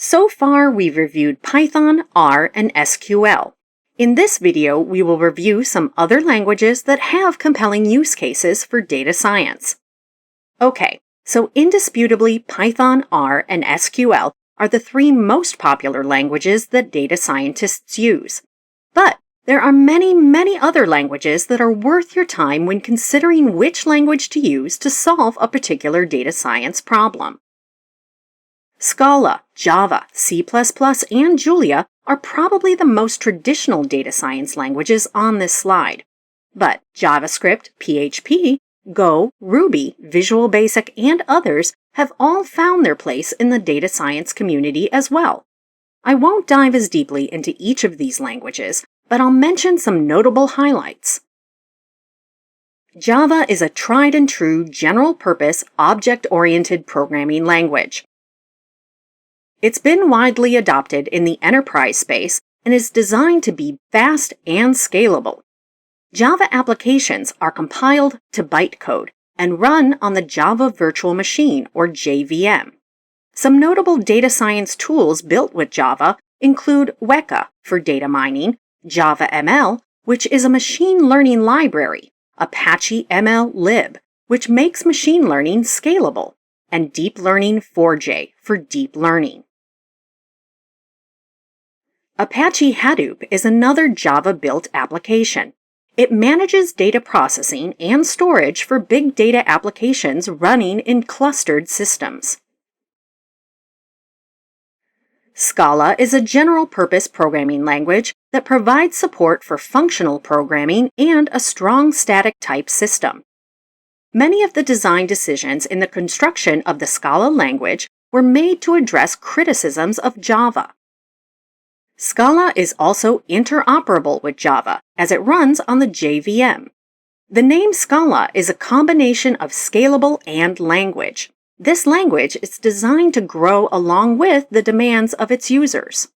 So far, we've reviewed Python, R, and SQL. In this video, we will review some other languages that have compelling use cases for data science. Okay, so indisputably, Python, R, and SQL are the three most popular languages that data scientists use. But there are many other languages that are worth your time when considering which language to use to solve a particular data science problem. Scala, Java, C++, and Julia are probably the most traditional data science languages on this slide. But JavaScript, PHP, Go, Ruby, Visual Basic, and others have all found their place in the data science community as well. I won't dive as deeply into each of these languages, but I'll mention some notable highlights. Java is a tried-and-true general-purpose, object-oriented programming language. It's been widely adopted in the enterprise space and is designed to be fast and scalable. Java applications are compiled to bytecode and run on the Java Virtual Machine, or JVM. Some notable data science tools built with Java include Weka for data mining, Java ML, which is a machine learning library, Apache ML-lib, which makes machine learning scalable, and Deep Learning 4J for deep learning. Apache Hadoop is another Java-built application. It manages data processing and storage for big data applications running in clustered systems. Scala is a general-purpose programming language that provides support for functional programming and a strong static type system. Many of the design decisions in the construction of the Scala language were made to address criticisms of Java. Scala is also interoperable with Java, as it runs on the JVM. The name Scala is a combination of scalable and language. This language is designed to grow along with the demands of its users.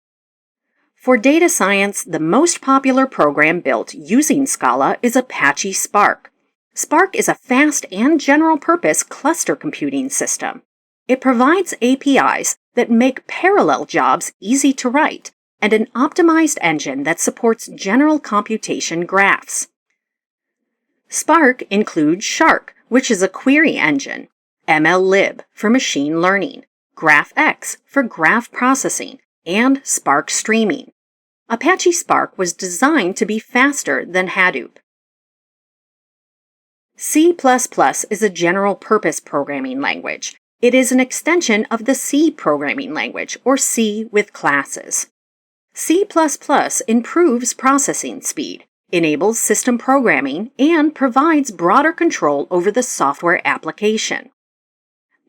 For data science, the most popular program built using Scala is Apache Spark. Spark is a fast and general-purpose cluster computing system. It provides APIs that make parallel jobs easy to write, and an optimized engine that supports general computation graphs. Spark includes Shark, which is a query engine, ML-lib for machine learning, GraphX for graph processing, and Spark Streaming. Apache Spark was designed to be faster than Hadoop. C++ is a general-purpose programming language. It is an extension of the C programming language, or C with classes. C++ improves processing speed, enables system programming, and provides broader control over the software application.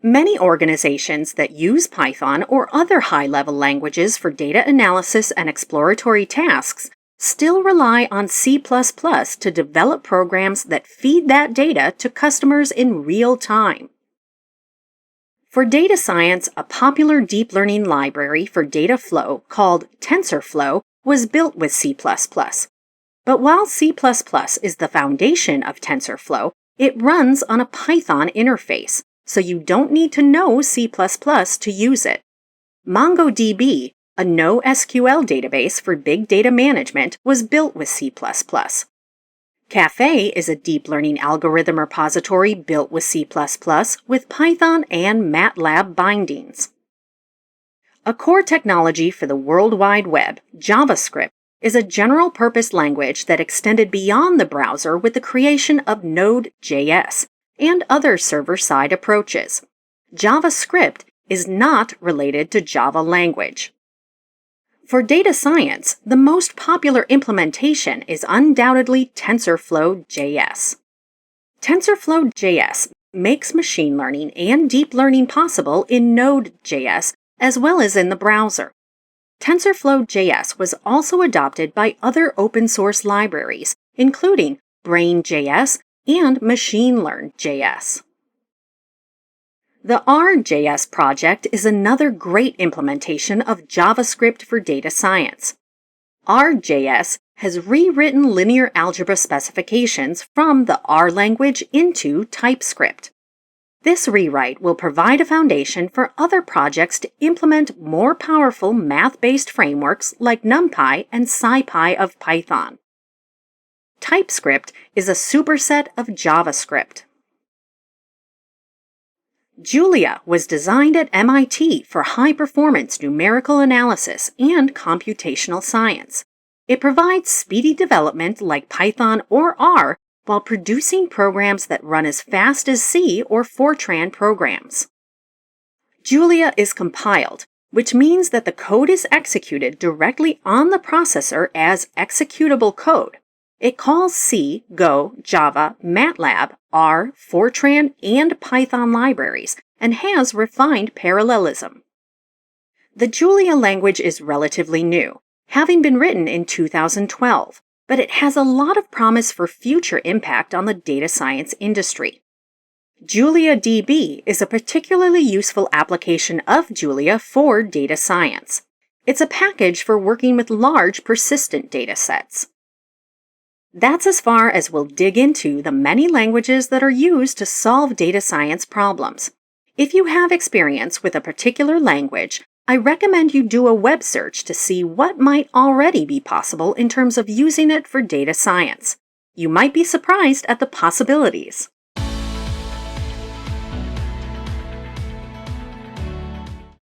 Many organizations that use Python or other high-level languages for data analysis and exploratory tasks still rely on C++ to develop programs that feed that data to customers in real time. For data science, a popular deep learning library for data flow called TensorFlow was built with C++. But while C++ is the foundation of TensorFlow, it runs on a Python interface, so you don't need to know C++ to use it. MongoDB, a NoSQL database for big data management, was built with C++. Caffe is a deep learning algorithm repository built with C++ with Python and MATLAB bindings. A core technology for the World Wide Web, JavaScript, is a general-purpose language that extended beyond the browser with the creation of Node.js and other server-side approaches. JavaScript is not related to Java language. For data science, the most popular implementation is undoubtedly TensorFlow.js. TensorFlow.js makes machine learning and deep learning possible in Node.js as well as in the browser. TensorFlow.js was also adopted by other open-source libraries, including Brain.js and MachineLearn.js. The R.js project is another great implementation of JavaScript for data science. R.js has rewritten linear algebra specifications from the R language into TypeScript. This rewrite will provide a foundation for other projects to implement more powerful math-based frameworks like NumPy and SciPy of Python. TypeScript is a superset of JavaScript. Julia was designed at MIT for high-performance numerical analysis and computational science. It provides speedy development like Python or R while producing programs that run as fast as C or Fortran programs. Julia is compiled, which means that the code is executed directly on the processor as executable code. It calls C, Go, Java, MATLAB, R, Fortran, and Python libraries, and has refined parallelism. The Julia language is relatively new, having been written in 2012, but it has a lot of promise for future impact on the data science industry. JuliaDB is a particularly useful application of Julia for data science. It's a package for working with large persistent data sets. That's as far as we'll dig into the many languages that are used to solve data science problems. If you have experience with a particular language, I recommend you do a web search to see what might already be possible in terms of using it for data science. You might be surprised at the possibilities.